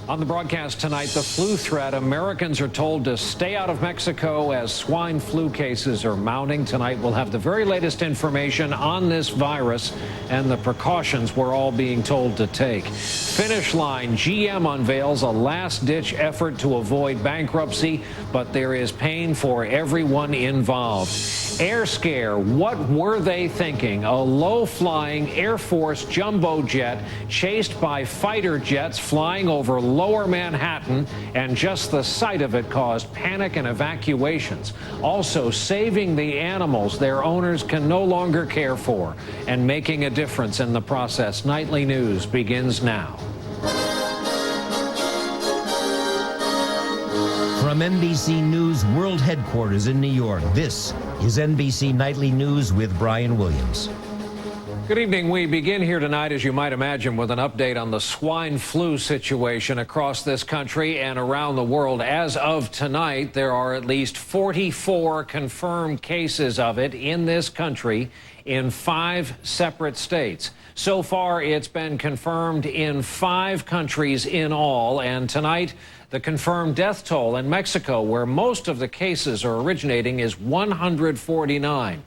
On the broadcast tonight, the flu threat. Americans are told to stay out of Mexico as swine flu cases are mounting. Tonight, we'll have the very latest information on this virus and the precautions we're all being told to take. Finish line, GM unveils a last-ditch effort to avoid bankruptcy, but there is pain for everyone involved. Air scare, what were they thinking? A low-flying Air Force jumbo jet chased by fighter jets flying over Lower Manhattan, and just the sight of it caused panic and evacuations. Also, saving the animals their owners can no longer care for and making a difference in the process. Nightly News begins now. From NBC News World Headquarters in New York, this is NBC Nightly News with Brian Williams. Good evening. We begin here tonight, as you might imagine, with an update on the swine flu situation across this country and around the world. As of tonight, there are at least 44 confirmed cases of it in this country in 5 separate states. So far, it's been confirmed in 5 countries in all, and tonight, the confirmed death toll in Mexico, where most of the cases are originating, is 149.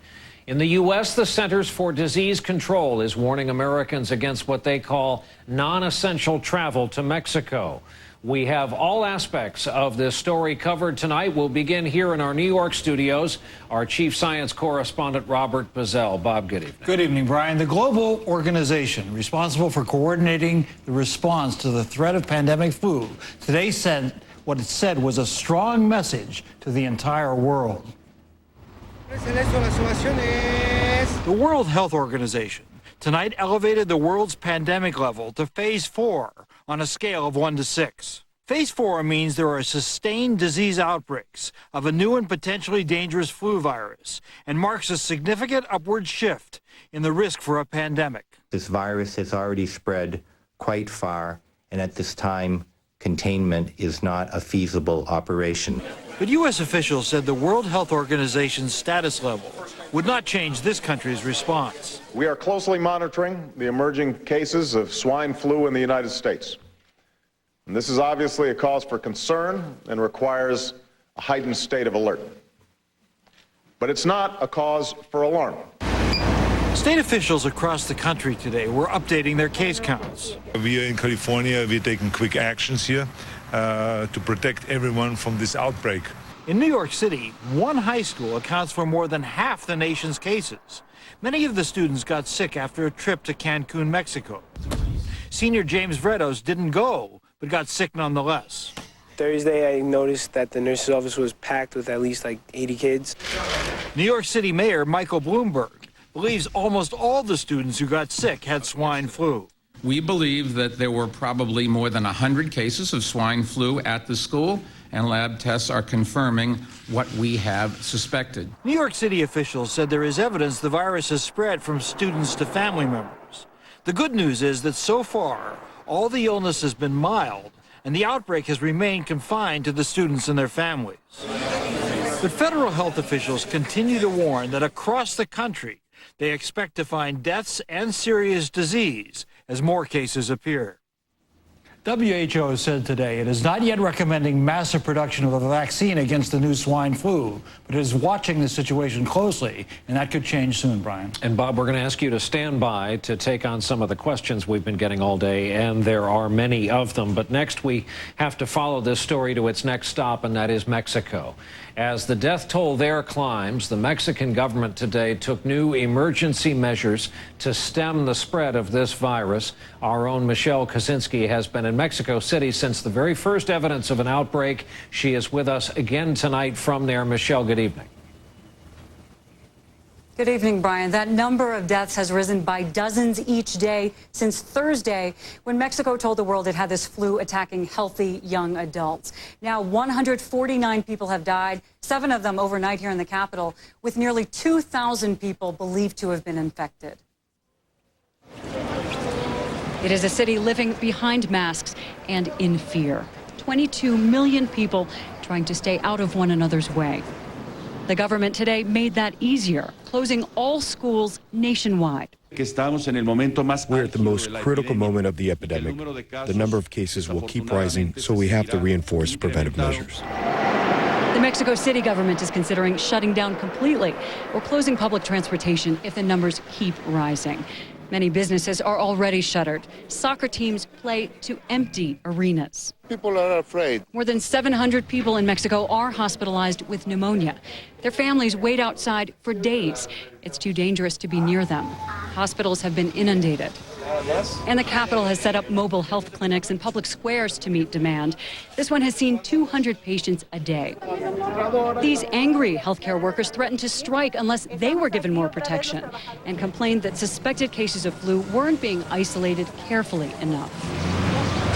In the U.S., the Centers for Disease Control is warning Americans against what they call non-essential travel to Mexico. We have all aspects of this story covered tonight. We'll begin here in our New York studios. Our chief science correspondent, Robert Bazell. Bob, good evening. Good evening, Brian. The global organization responsible for coordinating the response to the threat of pandemic flu today said what it said was a strong message to the entire world. The World Health Organization tonight elevated the world's pandemic level to phase 4 on a scale of 1 to 6. Phase 4 means there are sustained disease outbreaks of a new and potentially dangerous flu virus and marks a significant upward shift in the risk for a pandemic. This virus has already spread quite far, and at this time, containment is not a feasible operation. But U.S. officials said the World Health Organization's status level would not change this country's response. We are closely monitoring the emerging cases of swine flu in the United States. And this is obviously a cause for concern and requires a heightened state of alert. But it's not a cause for alarm. State officials across the country today were updating their case counts. We are in California. We're taking quick actions here to protect everyone from this outbreak. In New York City, one high school accounts for more than half the nation's cases. Many of the students got sick after a trip to Cancun, Mexico. Senior James Vredos didn't go, but got sick nonetheless. Thursday, I noticed that the nurse's office was packed with at least like 80 kids. New York City Mayor Michael Bloomberg believes almost all the students who got sick had swine flu. We believe that there were probably more than 100 cases of swine flu at the school, and lab tests are confirming what we have suspected. New York City officials said there is evidence the virus has spread from students to family members. The good news is that so far, all the illness has been mild, and the outbreak has remained confined to the students and their families. But federal health officials continue to warn that across the country, they expect to find deaths and serious disease as more cases appear. WHO said today it is not yet recommending massive production of a vaccine against the new swine flu, but it is watching the situation closely, and that could change soon, Brian. And Bob, we're going to ask you to stand by to take on some of the questions we've been getting all day, and there are many of them. But next, we have to follow this story to its next stop, and that is Mexico. As the death toll there climbs, the Mexican government today took new emergency measures to stem the spread of this virus. Our own Michelle Kosinski has been in Mexico City since the very first evidence of an outbreak. She is with us again tonight from there. Michelle, good evening. Good evening, Brian. That number of deaths has risen by dozens each day since Thursday, when Mexico told the world it had this flu attacking healthy young adults. Now, 149 people have died, 7 of them overnight here in the capital, with nearly 2,000 people believed to have been infected. It is a city living behind masks and in fear. 22 million people trying to stay out of one another's way. The government today made that easier, closing all schools nationwide. We're at the most critical moment of the epidemic. The number of cases will keep rising, so we have to reinforce preventive measures. The Mexico City government is considering shutting down completely or closing public transportation if the numbers keep rising. Many businesses are already shuttered. Soccer teams play to empty arenas. People are afraid. More than 700 people in Mexico are hospitalized with pneumonia. Their families wait outside for days. It's too dangerous to be near them. Hospitals have been inundated. And the capital has set up mobile health clinics and public squares to meet demand. This one has seen 200 patients a day. These angry healthcare workers threatened to strike unless they were given more protection and complained that suspected cases of flu weren't being isolated carefully enough.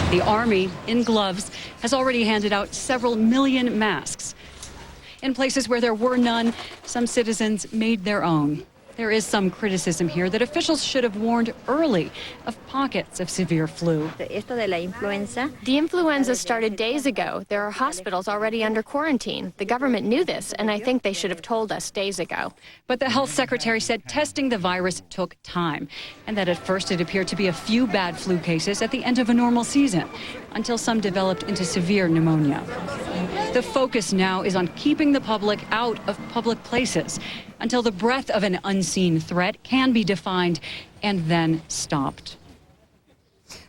The Army, in gloves, has already handed out several million masks. In places where there were none, some citizens made their own. There is some criticism here that officials should have warned early of pockets of severe flu. The influenza started days ago. There are hospitals already under quarantine. The government knew this, and I think they should have told us days ago. But the health secretary said testing the virus took time, and that at first it appeared to be a few bad flu cases at the end of a normal season, until some developed into severe pneumonia. The focus now is on keeping the public out of public places until the breadth of an unseen threat can be defined and then stopped.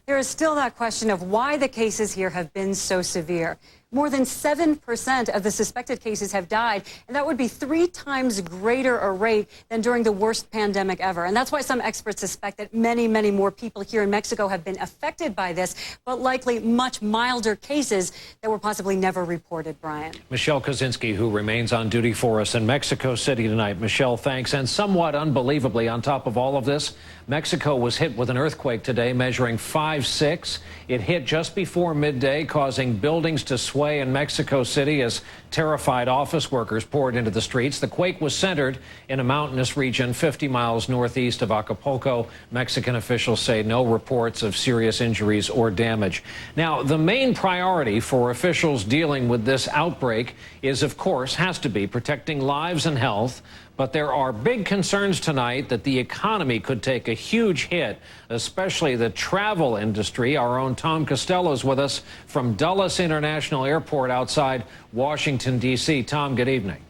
There is still that question of why the cases here have been so severe. More than 7% of the suspected cases have died, and that would be 3 times greater a rate than during the worst pandemic ever. And that's why some experts suspect that many, many more people here in Mexico have been affected by this, but likely much milder cases that were possibly never reported, Brian. Michelle Kosinski, who remains on duty for us in Mexico City tonight. Michelle, thanks. And somewhat unbelievably, on top of all of this, Mexico was hit with an earthquake today measuring 5.6. It hit just before midday, causing buildings to sway in Mexico City as terrified office workers poured into the streets. The quake was centered in a mountainous region 50 miles northeast of Acapulco. Mexican officials say no reports of serious injuries or damage. Now, the main priority for officials dealing with this outbreak is, of course, has to be protecting lives and health. But there are big concerns tonight that the economy could take a huge hit, especially the travel industry. Our own Tom Costello is with us from Dulles International Airport outside Washington, D.C. Tom, good evening.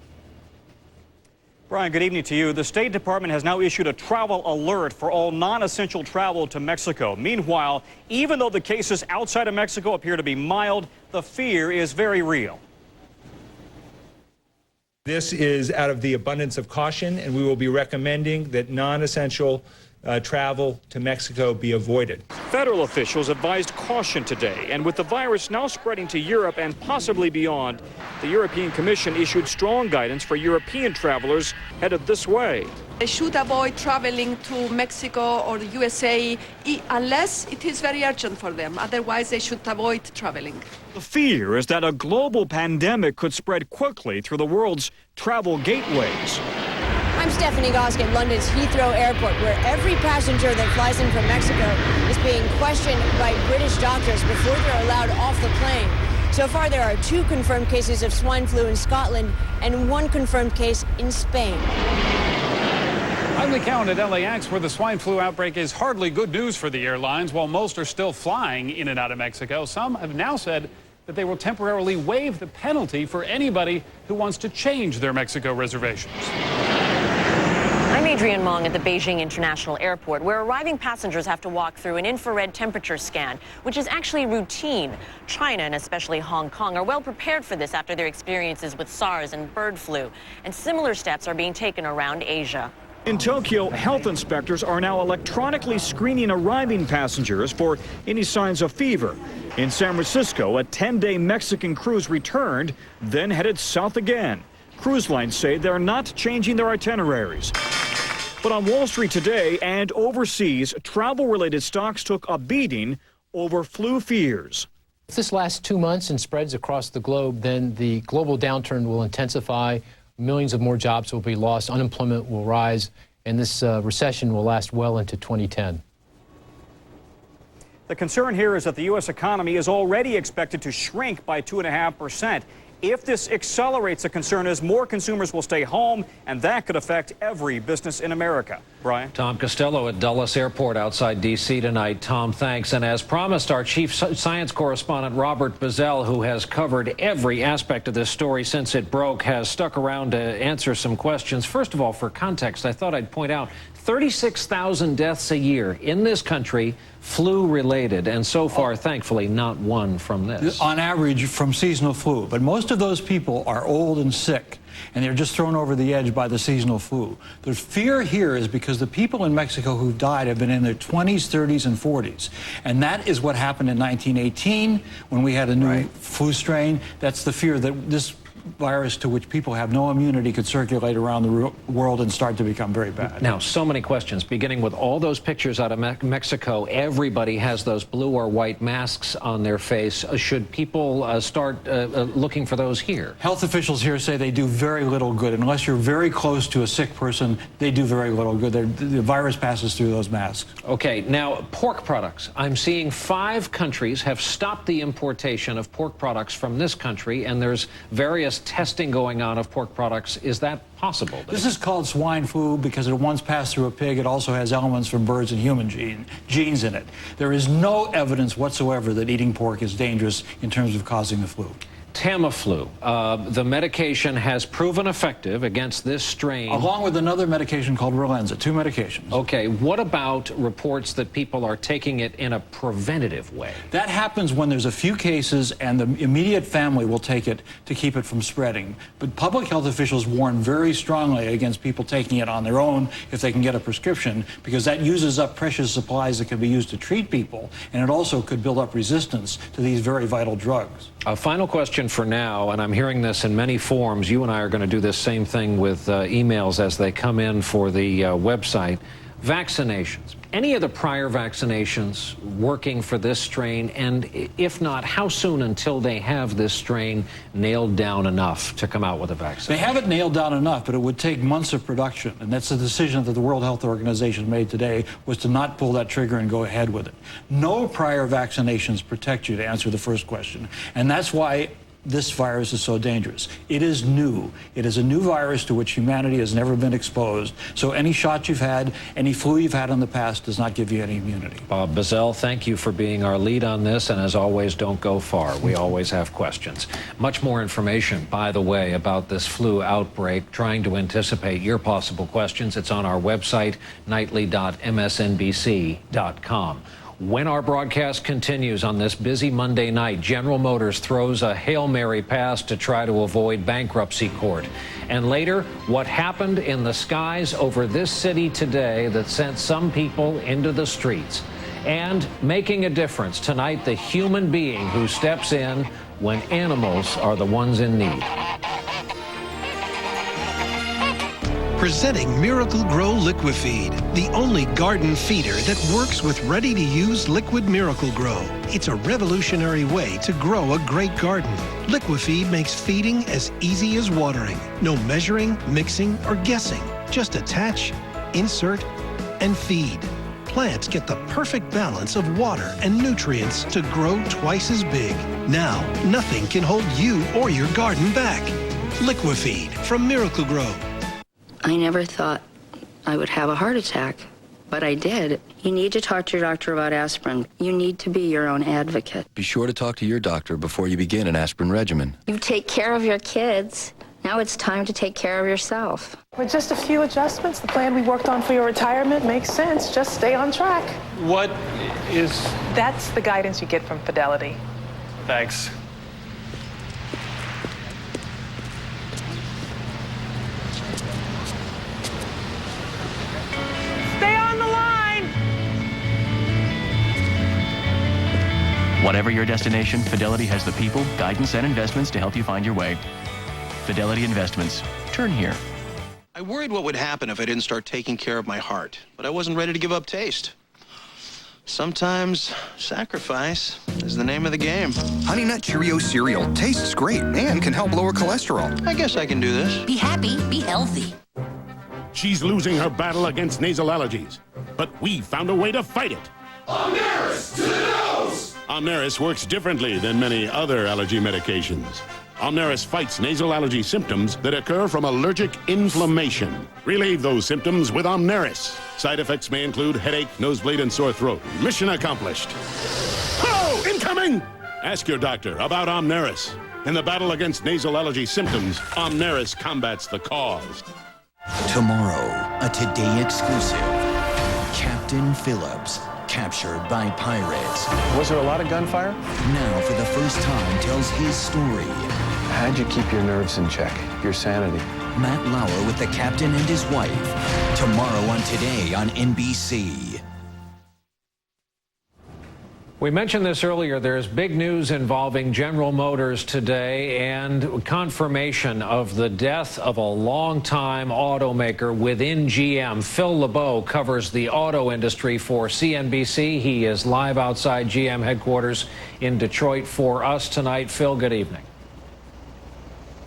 Brian, good evening to you. The State Department has now issued a travel alert for all non-essential travel to Mexico. Meanwhile, even though the cases outside of Mexico appear to be mild, the fear is very real. This is out of the abundance of caution, and we will be recommending that non-essential travel to Mexico be avoided. Federal officials advised caution today, and with the virus now spreading to Europe and possibly beyond, the European Commission issued strong guidance for European travelers headed this way. They should avoid traveling to Mexico or the USA unless it is very urgent for them. Otherwise, they should avoid traveling. The fear is that a global pandemic could spread quickly through the world's travel gateways. I'm Stephanie Gosk at London's Heathrow Airport, where every passenger that flies in from Mexico is being questioned by British doctors before they're allowed off the plane. So far, there are 2 confirmed cases of swine flu in Scotland and 1 confirmed case in Spain. I'm Lee Cowan at LAX, where the swine flu outbreak is hardly good news for the airlines. While most are still flying in and out of Mexico, some have now said that they will temporarily waive the penalty for anybody who wants to change their Mexico reservations. I'm Adrienne Mong at the Beijing International Airport, where arriving passengers have to walk through an infrared temperature scan, which is actually routine. China and especially Hong Kong are well prepared for this after their experiences with SARS and bird flu, and similar steps are being taken around Asia. In Tokyo, health inspectors are now electronically screening arriving passengers for any signs of fever. In San Francisco, a 10-day Mexican cruise returned, then headed south again. Cruise lines say they're not changing their itineraries. But on Wall Street today and overseas, travel-related stocks took a beating over flu fears. If this lasts 2 months and spreads across the globe, then the global downturn will intensify. Millions of more jobs will be lost, unemployment will rise, and this recession will last well into 2010. The concern here is that the U.S. economy is already expected to shrink by 2.5%. if this accelerates, the concern is more consumers will stay home, and that could affect every business in America. Brian? Tom Costello at Dulles Airport outside D.C. tonight. Tom, thanks. And as promised, our chief science correspondent, Robert Bazell, who has covered every aspect of this story since it broke, has stuck around to answer some questions. First of all, for context, I thought I'd point out 36,000 deaths a year in this country, flu-related, and so far, thankfully, not one from this. On average, from seasonal flu. But most of those people are old and sick, and they're just thrown over the edge by the seasonal flu. The fear here is because the people in Mexico who've died have been in their 20s, 30s, and 40s. And that is what happened in 1918 when we had a new flu strain. That's the fear that this virus to which people have no immunity could circulate around the world and start to become very bad. Now, so many questions, beginning with all those pictures out of Mexico. Everybody has those blue or white masks on their face. Should people start looking for those here? Health officials here say they do very little good. Unless you're very close to a sick person, they do very little good. The virus passes through those masks. Okay, now, pork products. I'm seeing 5 countries have stopped the importation of pork products from this country, and there's various testing going on of pork products. Is that possible? This is called swine flu because it once passed through a pig. It also has elements from birds and human genes in it. There is no evidence whatsoever that eating pork is dangerous in terms of causing the flu. Tamiflu, the medication has proven effective against this strain. Along with another medication called Relenza, 2 medications. Okay, what about reports that people are taking it in a preventative way? That happens when there's a few cases and the immediate family will take it to keep it from spreading. But public health officials warn very strongly against people taking it on their own if they can get a prescription, because that uses up precious supplies that can be used to treat people, and it also could build up resistance to these very vital drugs. A final question for now, and I'm hearing this in many forms. You and I are going to do this same thing with emails as they come in for the website. Vaccinations. Any of the prior vaccinations working for this strain? And if not, how soon until they have this strain nailed down enough to come out with a vaccine? They have it nailed down enough, but it would take months of production. And that's the decision that the World Health Organization made today, was to not pull that trigger and go ahead with it. No prior vaccinations protect you, to answer the first question. And that's why this virus is so dangerous. It is new. It is a new virus to which humanity has never been exposed. So any shot you've had, any flu you've had in the past does not give you any immunity. Bob Bazell, thank you for being our lead on this. And as always, don't go far. We always have questions. Much more information, by the way, about this flu outbreak, trying to anticipate your possible questions. It's on our website, nightly.msnbc.com. When our broadcast continues on this busy Monday night, General Motors throws a Hail Mary pass to try to avoid bankruptcy court. And later, what happened in the skies over this city today that sent some people into the streets. And making a difference tonight, the human being who steps in when animals are the ones in need. Presenting Miracle Grow Liquifeed, the only garden feeder that works with ready-to-use liquid Miracle Grow. It's a revolutionary way to grow a great garden. Liquifeed makes feeding as easy as watering. No measuring, mixing, or guessing. Just attach, insert, and feed. Plants get the perfect balance of water and nutrients to grow twice as big. Now, nothing can hold you or your garden back. Liquifeed from Miracle Grow. I never thought I would have a heart attack, but I did. You need to talk to your doctor about aspirin. You need to be your own advocate. Be sure to talk to your doctor before you begin an aspirin regimen. You take care of your kids. Now it's time to take care of yourself. With just a few adjustments, the plan we worked on for your retirement makes sense. Just stay on track. What is... That's the guidance you get from Fidelity. Thanks. Stay on the line! Whatever your destination, Fidelity has the people, guidance, and investments to help you find your way. Fidelity Investments. Turn here. I worried what would happen if I didn't start taking care of my heart, but I wasn't ready to give up taste. Sometimes sacrifice is the name of the game. Honey Nut Cheerio cereal tastes great and can help lower cholesterol. I guess I can do this. Be happy, be healthy. She's losing her battle against nasal allergies, but we found a way to fight it. Omneris to the nose! Omneris works differently than many other allergy medications. Omneris fights nasal allergy symptoms that occur from allergic inflammation. Relieve those symptoms with Omneris. Side effects may include headache, nosebleed, and sore throat. Mission accomplished. Oh, incoming! Ask your doctor about Omneris. In the battle against nasal allergy symptoms, Omneris combats the cause. Tomorrow, a Today exclusive. Captain Phillips, captured by pirates. Was there a lot of gunfire? Now, for the first time, tells his story. How'd you keep your nerves in check, your sanity? Matt Lauer with the captain and his wife. Tomorrow on Today on NBC. We mentioned this earlier. There's big news involving General Motors today and confirmation of the death of a longtime automaker within GM. Phil LeBeau covers the auto industry for CNBC. He is live outside GM headquarters in Detroit for us tonight. Phil, good evening.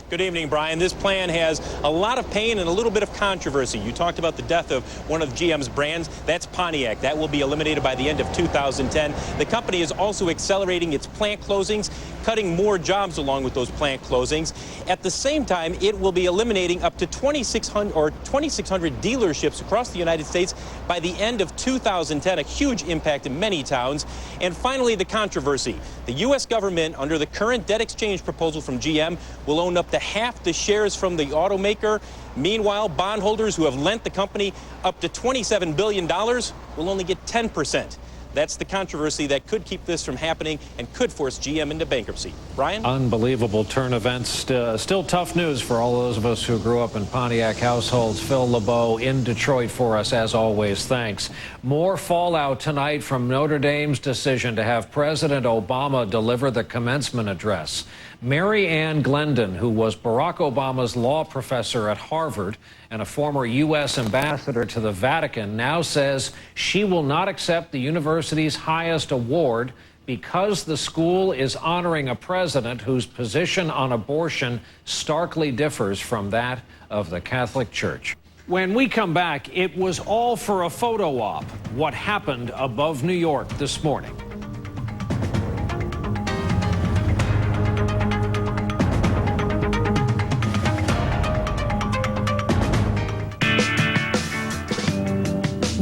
Good evening, Brian. This plan has a lot of pain and a little bit of controversy. You talked about the death of one of GM's brands. That's Pontiac. That will be eliminated by the end of 2010. The company is also accelerating its plant closings, cutting more jobs along with those plant closings. At the same time, it will be eliminating up to 2,600 dealerships across the United States by the end of 2010, a huge impact in many towns. And finally, the controversy. The U.S. government, under the current debt exchange proposal from GM, will own up to half the shares from the automaker. Meanwhile, bondholders who have lent the company up to $27 billion will only get 10%. That's the controversy that could keep this from happening and could force GM into bankruptcy. Brian? Unbelievable turn events. Still tough news for all those of us who grew up in Pontiac households. Phil LeBeau in Detroit for us, as always. Thanks. More fallout tonight from Notre Dame's decision to have President Obama deliver the commencement address. Mary Ann Glendon, who was Barack Obama's law professor at Harvard and a former U.S. ambassador to the Vatican, now says she will not accept the university's highest award because the school is honoring a president whose position on abortion starkly differs from that of the Catholic Church. When we come back, it was all for a photo op. What happened above New York this morning?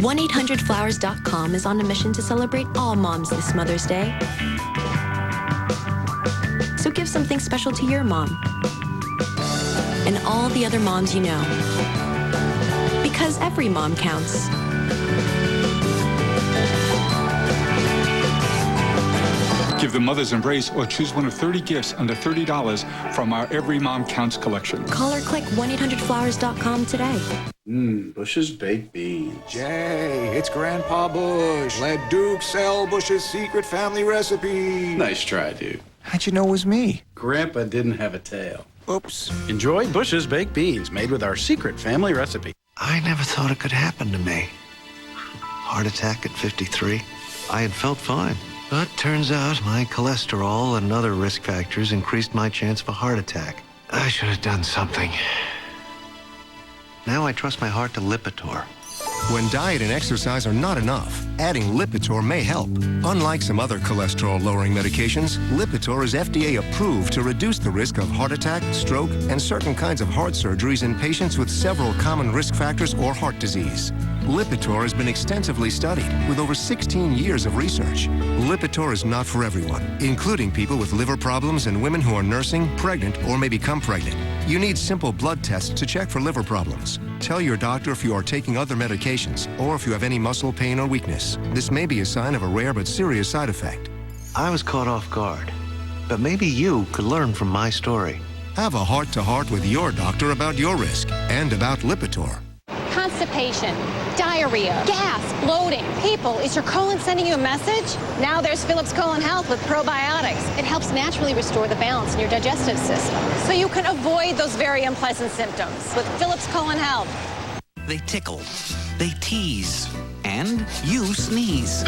$1-800-Flowers.com is on a mission to celebrate all moms this Mother's Day. So give something special to your mom and all the other moms you know. Because every mom counts. Give the Mother's Embrace or choose one of 30 gifts under $30 from our Every Mom Counts collection. Call or click 1-800-Flowers.com today. Bush's baked beans. Jay, it's Grandpa Bush. Let Duke sell Bush's secret family recipe. Nice try, dude. How'd you know it was me? Grandpa didn't have a tail. Oops. Enjoy Bush's baked beans made with our secret family recipe. I never thought it could happen to me. Heart attack at 53. I had felt fine. But turns out my cholesterol and other risk factors increased my chance of a heart attack. I should have done something. Now I trust my heart to Lipitor. When diet and exercise are not enough, adding Lipitor may help. Unlike some other cholesterol-lowering medications, Lipitor is FDA approved to reduce the risk of heart attack, stroke, and certain kinds of heart surgeries in patients with several common risk factors or heart disease. Lipitor has been extensively studied with over 16 years of research. Lipitor is not for everyone, including people with liver problems and women who are nursing, pregnant, or may become pregnant. You need simple blood tests to check for liver problems. Tell your doctor if you are taking other medications or if you have any muscle pain or weakness. This may be a sign of a rare but serious side effect. I was caught off guard, but maybe you could learn from my story. Have a heart-to-heart with your doctor about your risk and about Lipitor. Constipation, diarrhea, gas, bloating. People, is your colon sending you a message? Now there's Philips Colon Health with probiotics. It helps naturally restore the balance in your digestive system, so you can avoid those very unpleasant symptoms with Philips Colon Health. They tickle, they tease, and you sneeze.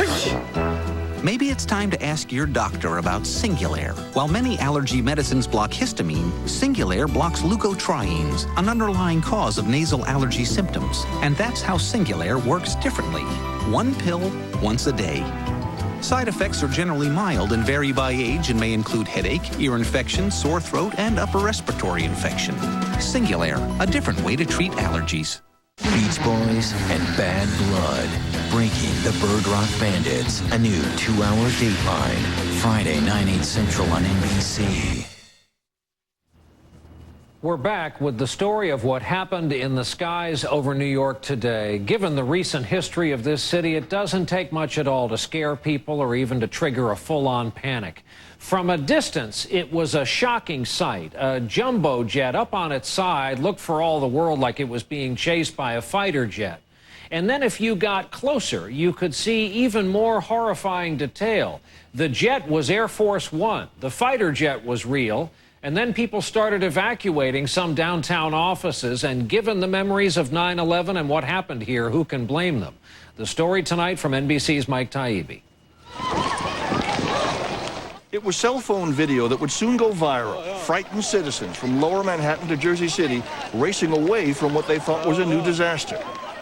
Maybe it's time to ask your doctor about Singulair. While many allergy medicines block histamine, Singulair blocks leukotrienes, an underlying cause of nasal allergy symptoms. And that's how Singulair works differently. One pill once a day. Side effects are generally mild and vary by age and may include headache, ear infection, sore throat, and upper respiratory infection. Singulair, a different way to treat allergies. Beach Boys and Bad Blood. Breaking the Bird Rock Bandits. A new 2-hour Dateline. Friday, 9/8 Central on NBC. We're back with the story of what happened in the skies over New York today. Given the recent history of this city, it doesn't take much at all to scare people or even to trigger a full-on panic. From a distance, it was a shocking sight. A jumbo jet up on its side looked for all the world like it was being chased by a fighter jet. And then if you got closer, you could see even more horrifying detail. The jet was Air Force One. The fighter jet was real. And then people started evacuating some downtown offices, and given the memories of 9/11 and what happened here, who can blame them? The story tonight from NBC's Mike Taibbi. It was cell phone video that would soon go viral. Frightened citizens from lower Manhattan to Jersey City racing away from what they thought was a new disaster.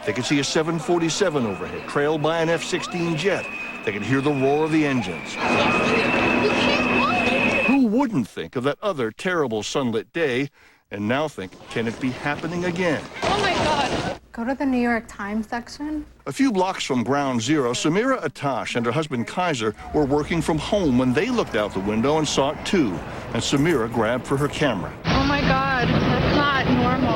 They could see a 747 overhead, trailed by an F-16 jet. They could hear the roar of the engines. Who wouldn't think of that other terrible sunlit day and now think, can it be happening again? Oh my God. Go to the New York Times section. A few blocks from Ground Zero, Samira Atash and her husband Kaiser were working from home when they looked out the window and saw it too. And Samira grabbed for her camera. Oh my God, that's not normal.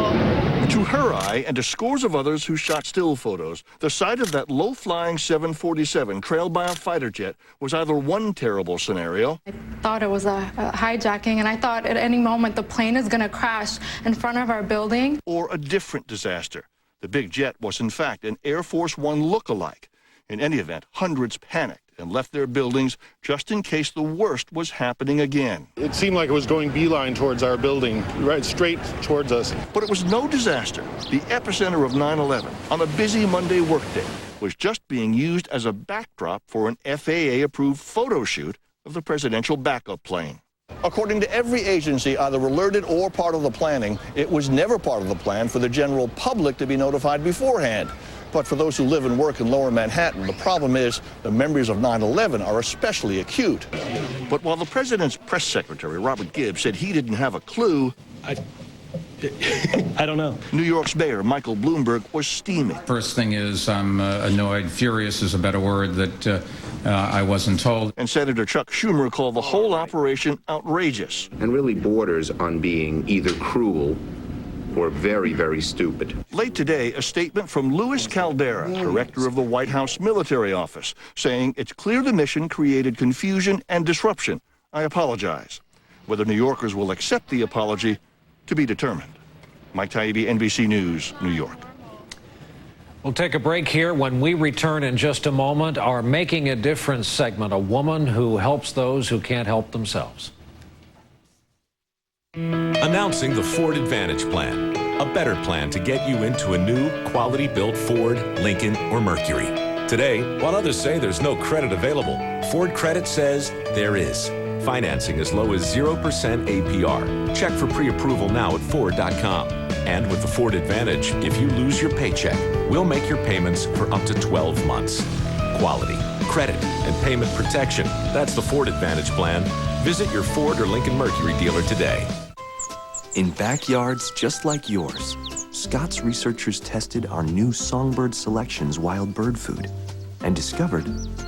To her eye and to scores of others who shot still photos, the sight of that low-flying 747 trailed by a fighter jet was either one terrible scenario. I thought it was a hijacking, and I thought at any moment the plane is going to crash in front of our building. Or a different disaster. The big jet was in fact an Air Force One look-alike. In any event, hundreds panicked and left their buildings just in case the worst was happening again. It seemed like it was going beeline towards our building, right straight towards us. But it was no disaster. The epicenter of 9/11 on a busy Monday workday was just being used as a backdrop for an FAA-approved photo shoot of the presidential backup plane. According to every agency either alerted or part of the planning, it was never part of the plan for the general public to be notified beforehand. But for those who live and work in lower Manhattan, the problem is the memories of 9/11 are especially acute. But while the president's press secretary, Robert Gibbs, said he didn't have a clue, I don't know. New York's mayor, Michael Bloomberg, was steaming. First thing is I'm annoyed, furious is a better word, that I wasn't told. And Senator Chuck Schumer called the whole operation outrageous. And really borders on being either cruel or very, very stupid. Late today, a statement from Louis Caldera, director of the White House Military Office, saying it's clear the mission created confusion and disruption. I apologize. Whether New Yorkers will accept the apology, to be determined. Mike Taibbi, NBC News, New York. We'll take a break here. When we return in just a moment, our Making a Difference segment, a woman who helps those who can't help themselves. Announcing the Ford Advantage Plan, a better plan to get you into a new, quality-built Ford, Lincoln, or Mercury. Today, while others say there's no credit available, Ford Credit says there is. Financing as low as 0% APR. Check for pre-approval now at Ford.com. And with the Ford Advantage, if you lose your paycheck, we'll make your payments for up to 12 months. Quality, credit, and payment protection. That's the Ford Advantage Plan. Visit your Ford or Lincoln Mercury dealer today. In backyards just like yours, Scott's researchers tested our new Songbird Selections wild bird food and discovered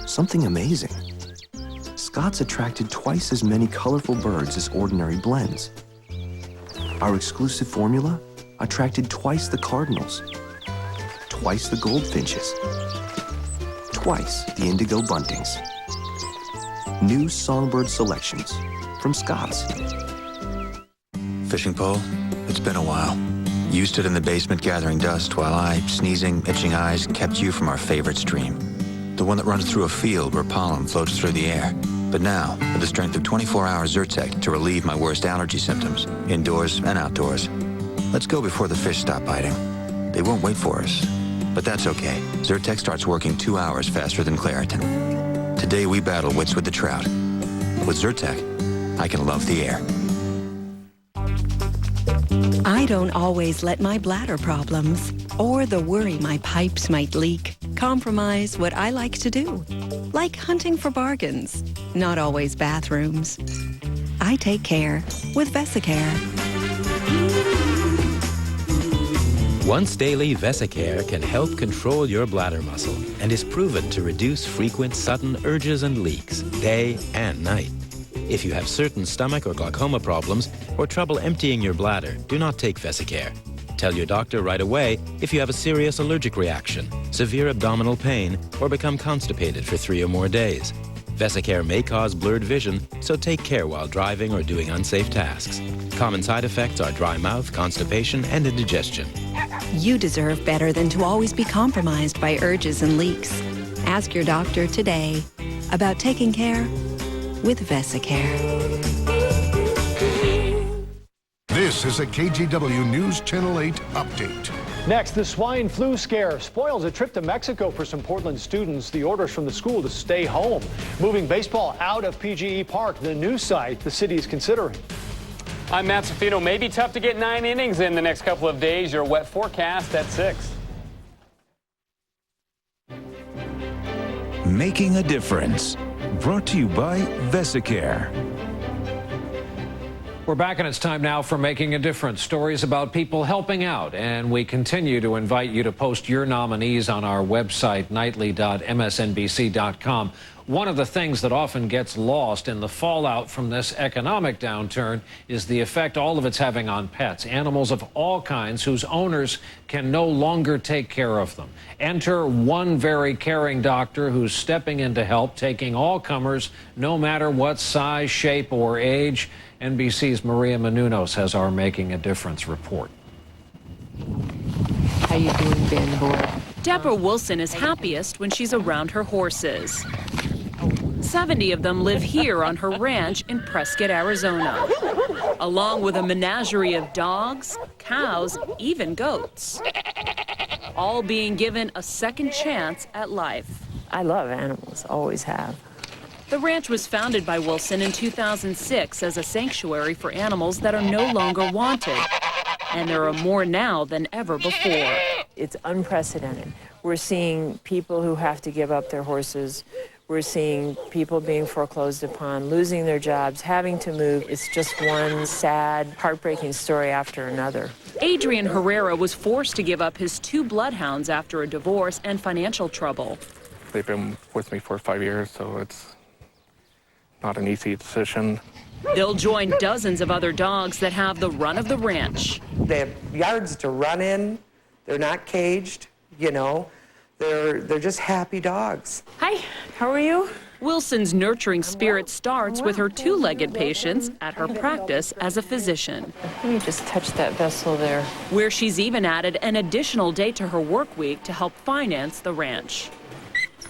something amazing. Scott's attracted twice as many colorful birds as ordinary blends. Our exclusive formula attracted twice the cardinals, twice the goldfinches, twice the indigo buntings. New Songbird Selections from Scott's. Fishing pole? It's been a while. You stood in the basement gathering dust while I, sneezing, itching eyes, kept you from our favorite stream. The one that runs through a field where pollen floats through the air. But now, with the strength of 24-hour Zyrtec to relieve my worst allergy symptoms, indoors and outdoors. Let's go before the fish stop biting. They won't wait for us. But that's okay. Zyrtec starts working 2 hours faster than Claritin. Today we battle wits with the trout. With Zyrtec, I can love the air. I don't always let my bladder problems or the worry my pipes might leak compromise what I like to do. Like hunting for bargains, not always bathrooms. I take care with Vesicare. Once daily Vesicare can help control your bladder muscle and is proven to reduce frequent sudden urges and leaks, day and night. If you have certain stomach or glaucoma problems or trouble emptying your bladder, do not take Vesicare. Tell your doctor right away if you have a serious allergic reaction, severe abdominal pain, or become constipated for 3 or more days. Vesicare may cause blurred vision, so take care while driving or doing unsafe tasks. Common side effects are dry mouth, constipation, and indigestion. You deserve better than to always be compromised by urges and leaks. Ask your doctor today about taking care with Vesicare. This is a KGW News Channel 8 update. Next, the swine flu scare spoils a trip to Mexico for some Portland students. The orders from the school to stay home. Moving baseball out of PGE Park, the new site the city is considering. I'm Matt Safino. May be tough to get 9 innings in the next couple of days. Your wet forecast at 6. Making a difference. Brought to you by Vesicare. We're back, and it's time now for Making a Difference. Stories about people helping out, and we continue to invite you to post your nominees on our website, nightly.msnbc.com. One of the things that often gets lost in the fallout from this economic downturn is the effect all of it's having on pets, animals of all kinds whose owners can no longer take care of them. Enter one very caring doctor who's stepping in to help, taking all comers, no matter what size, shape, or age. NBC's Maria Menounos has our Making a Difference report. How you doing, Ben boy? Deborah Wilson is happiest when she's around her horses. 70 of them live here on her ranch in Prescott, Arizona, along with a menagerie of dogs, cows, even goats, all being given a second chance at life. I love animals, always have. The ranch was founded by Wilson in 2006 as a sanctuary for animals that are no longer wanted. And there are more now than ever before. It's unprecedented. We're seeing people who have to give up their horses. We're seeing people being foreclosed upon, losing their jobs, having to move. It's just one sad, heartbreaking story after another. Adrian Herrera was forced to give up his 2 bloodhounds after a divorce and financial trouble. They've been with me for 5 years, so it's not an easy decision. They'll join dozens of other dogs that have the run of the ranch. They have yards to run in. They're not caged, you know. They're just happy dogs. Hi, how are you? Wilson's nurturing spirit starts with her 2-legged patients at her practice as a physician. Let me just touch that vessel there. Where she's even added an additional day to her work week to help finance the ranch.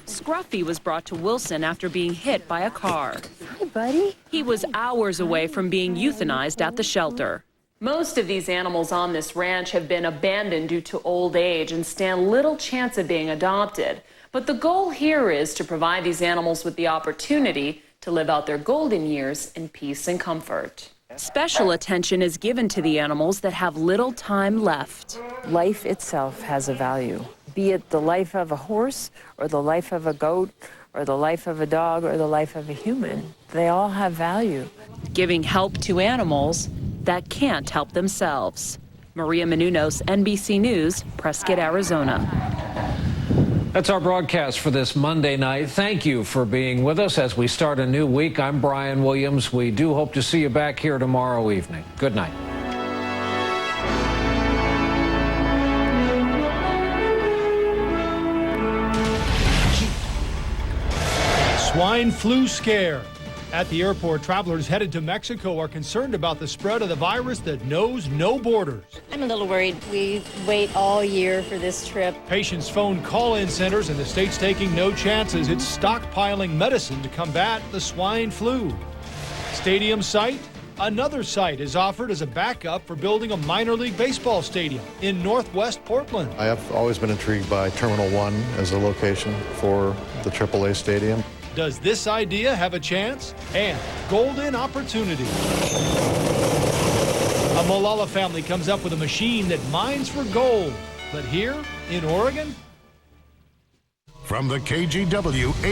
Scruffy was brought to Wilson after being hit by a car. Hi, buddy. He was hours away from being euthanized at the shelter. Most of these animals on this ranch have been abandoned due to old age and stand little chance of being adopted. But the goal here is to provide these animals with the opportunity to live out their golden years in peace and comfort. Special attention is given to the animals that have little time left. Life itself has a value. Be it the life of a horse or the life of a goat or the life of a dog or the life of a human. They all have value. Giving help to animals that can't help themselves. Maria Menounos, NBC News, Prescott, Arizona. That's our broadcast for this Monday night. Thank you for being with us as we start a new week. I'm Brian Williams. We do hope to see you back here tomorrow evening. Good night. Swine flu scare. At the airport, travelers headed to Mexico are concerned about the spread of the virus that knows no borders. I'm a little worried. We wait all year for this trip. Patients phone call-in centers, and the state's taking no chances. It's stockpiling medicine to combat the swine flu. Stadium site? Another site is offered as a backup for building a minor league baseball stadium in northwest Portland. I have always been intrigued by Terminal 1 as a location for the AAA stadium. Does this idea have a chance? And golden opportunity. A Molalla family comes up with a machine that mines for gold. But here in Oregon? From the KGW